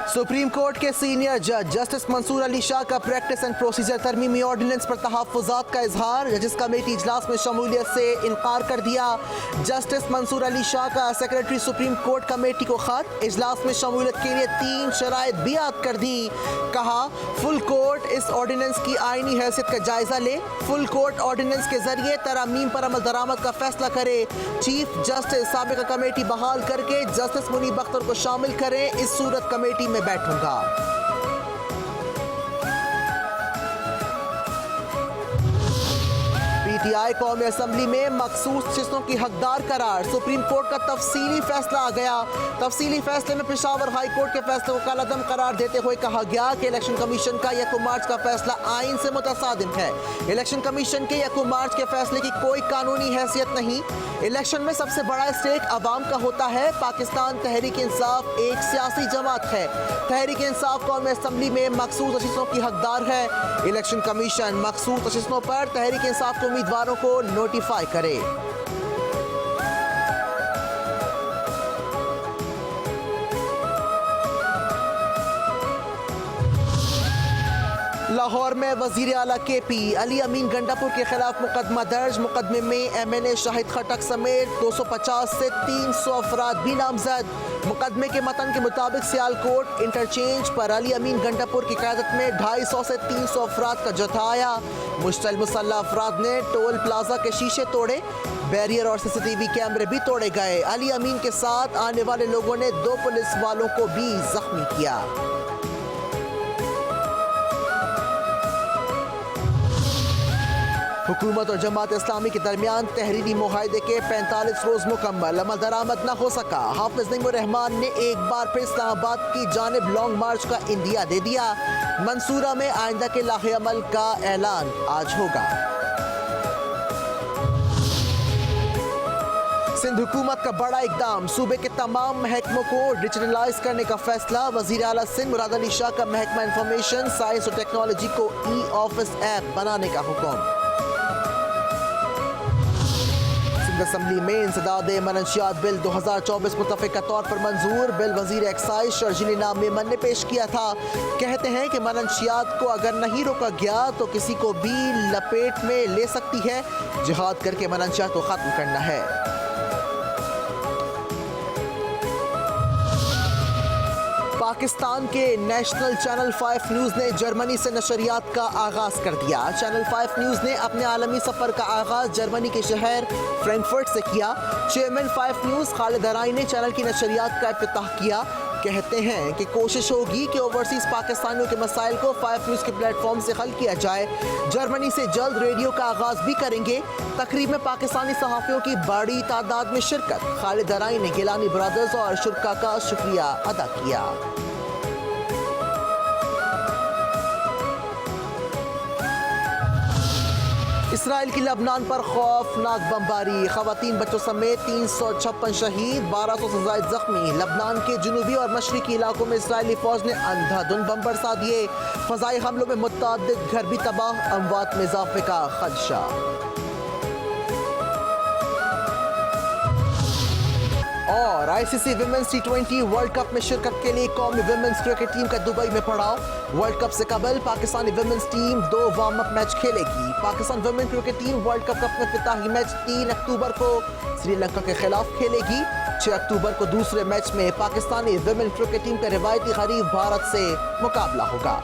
Supreme court के senior जज justice Mansoor Ali Shah का प्रैक्टिस एंड प्रोसीजर तरमीमी ऑर्डिनेंस पर तहफ़्फ़ुज़ात का इजहार। जजिस कमेटी इजलास में शमूलियत से इनकार कर दिया। जस्टिस मंसूर अली शाह का सेक्रेटरी सुप्रीम कोर्ट कमेटी को खत, इजलास में शमूलियत के लिए 3 शराइत बियात कर दी। कहा फुल कोर्ट इस ऑर्डिनेंस की आईनी हैसियत का जायजा ले, फुल कोर्ट ऑर्डिनेंस के जरिए तरामीम पर अमल दरामद का फैसला करे। चीफ जस्टिस साबिका कमेटी बहाल करके जस्टिस मुनीब अख्तर को शामिल करें, इस सूरत कमेटी में बैठूंगा। पीटीआई कौमी असम्बली में मखसूस नशिस्तों की हकदार करार। सुप्रीम कोर्ट का तफसीली फैसला आ गया। तफसीली फैसले में पेशावर हाई कोर्ट के फैसले को कालादम करार देते हुए कहा गया कि इलेक्शन कमीशन का 1 मार्च का फैसला आइन से मुतसादिम है। इलेक्शन कमीशन के 1 मार्च के फैसले की कोई कानूनी हैसियत नहीं। इलेक्शन में सबसे बड़ा स्टेक अवाम का होता है। पाकिस्तान तहरीक इंसाफ एक सियासी जमात है। तहरीक इंसाफ कौमी असम्बली में मखसूस नशिस्तों की हकदार है। इलेक्शन कमीशन मखसूस नशिस्तों पर तहरीक इंसाफ के उम्मीदवारों को नोटिफाई करे। लाहौर में वजीर आला KP अली अमीन गंडापुर के खिलाफ मुकदमा दर्ज। मुकदमे में MNA शाहिद खटक समेत 250 से 300 अफराद भी नामजद। मुकदमे के मतन के मुताबिक सियालकोट इंटरचेंज पर अली अमीन गंडापुर की क़यादत में 250 से 300 अफराद का जत्था आया। मुश्तल मुसल्लह अफराद ने टोल प्लाजा के शीशे तोड़े, बैरियर और CCTV कैमरे भी तोड़े गए। अली अमीन के साथ आने वाले लोगों ने 2 पुलिस वालों को भी जख्मी किया। हुकूमत और जमात इस्लामी के दरमियान तहरीरी मुआहदे के 45 रोज मुकम्मल, अमल दरामद न हो सका। हाफिज नईमुर रहमान ने एक बार फिर इस्लामाबाद की जानिब लॉन्ग मार्च का इंदिया दे दिया। मंसूरा में आइंदा के लाहे अमल का ऐलान आज होगा। सिंध हुकूमत का बड़ा इकदाम, सूबे के तमाम महकमों को डिजिटलाइज करने का फैसला। वजीर आला सिंध मुराद अली शाह का महकमा इंफॉर्मेशन साइंस और टेक्नोलॉजी को ई-ऑफिस ऐप बनाने का हुक्म। असम्बली में इंसदाद मनशियात बिल 2024 मुतफ़िका तौर पर मंजूर। बिल वजीर एक्साइज शर्जील नाम में मन ने पेश किया था। कहते हैं कि मनशियात को अगर नहीं रोका गया तो किसी को भी लपेट में ले सकती है। जिहाद करके मनशियात को ख़त्म करना है। पाकिस्तान के नेशनल चैनल 5 न्यूज़ ने जर्मनी से नशरियात का आगाज़ कर दिया। चैनल 5 न्यूज़ ने अपने आलमी सफ़र का आगाज़ जर्मनी के शहर फ्रैंकफर्ट से किया। चेयरमैन 5 न्यूज़ खालिद हराई ने चैनल की नशरियात का इफ्तिताह किया। कहते हैं कि कोशिश होगी कि ओवरसीज़ पाकिस्तानियों के मसाइल को 5 न्यूज़ के प्लेटफॉर्म से हल किया जाए। जर्मनी से जल्द रेडियो का आगाज़ भी करेंगे। तकरीब में पाकिस्तानी सहाफ़ियों की बड़ी तादाद में शिरकत। खालिद हराई ने गिलानी ब्रदर्स और शुरका का शुक्रिया अदा किया। इसराइल की लबनान पर खौफनाक बमबारी, खवातीन बच्चों समेत 356 शहीद, 1200 से ज़ायद जख्मी। लबनान के जनूबी और मशरकी इलाकों में इसराइली फौज ने अंधाधुंध बम बरसा दिए। फ़ज़ाई हमलों में मुतअद्दिद घर भी तबाह, अमवात में इजाफे का खदशा। और ICC women's T20 world cup में शिरकत के लिए कौमी विमेंस क्रिकेट टीम का दुबई में पड़ाव। वर्ल्ड कप से कबल Pakistani women's team 2 warm up match खेलेगी। Pakistan women cricket team world cup का अपना इफ्तिताही मैच 3 अक्टूबर को श्रीलंका के खिलाफ खेलेगी। 6 अक्टूबर को दूसरे मैच में पाकिस्तानी विमेन क्रिकेट टीम का रिवायती हरीफ भारत से मुकाबला होगा।